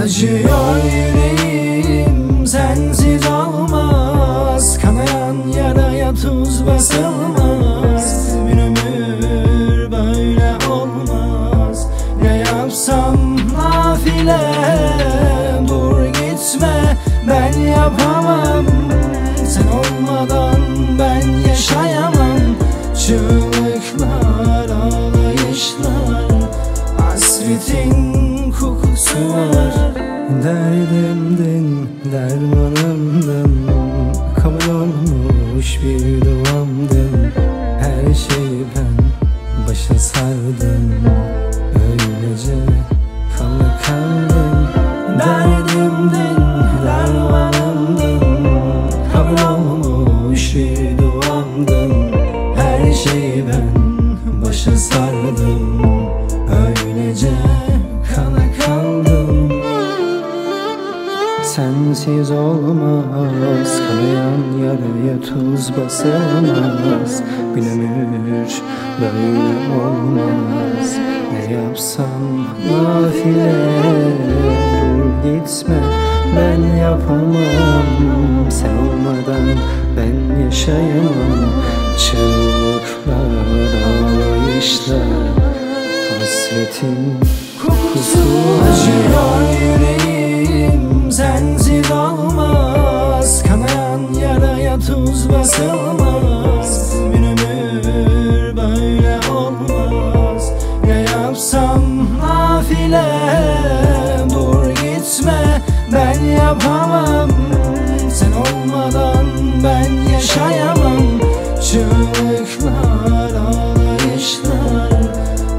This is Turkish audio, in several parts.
Acıyor yüreğim, sensiz olmaz. Kanayan yaraya tuz basılmaz. Bir ömür böyle olmaz. Ne yapsam nafile, dur gitme, ben yapamam. Sen olmadan ben yaşayamam. Çığlıklar, ağlayışlar, hasretin kokusu var. Derdimdin, dermanımdın, kabul olmuş bir duamdın. Her şeyi ben başa sardım, öylece kala kaldım. Derdimdin, dermanımdın, kabul olmuş bir duamdın. Her şeyi ben başa sardım, öylece kala kaldım. Sensiz olmaz, kanayan yaraya tuz basılmaz. Bir ömür böyle olmaz. Ne yapsam nafile, dur gitme, ben yapamam. Sen olmadan ben yaşayamam. Çığlıklar, ağlayışlar, hasretin kokusu acıyor yüreğim, sensiz olmaz. Kanayan yaraya tuz basılmaz. Bir ömür böyle olmaz. Ne yapsam nafile, dur gitme, ben yapamam. Sen olmadan ben yaşayamam. Çığlıklar, ağlayışlar,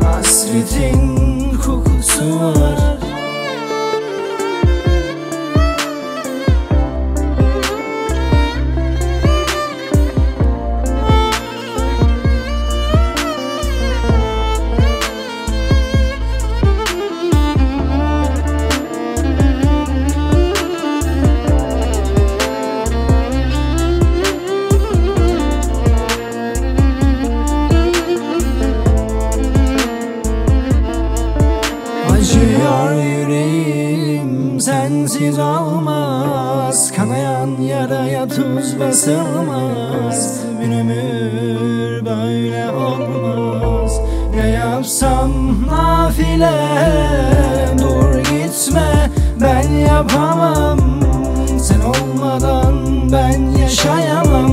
hasretin kokusu var. Acıyor yüreğim, sensiz olmaz. Kanayan yaraya tuz basılmaz. Bir ömür böyle olmaz. Ne yapsam nafile, dur gitme, ben yapamam. Sen olmadan ben yaşayamam.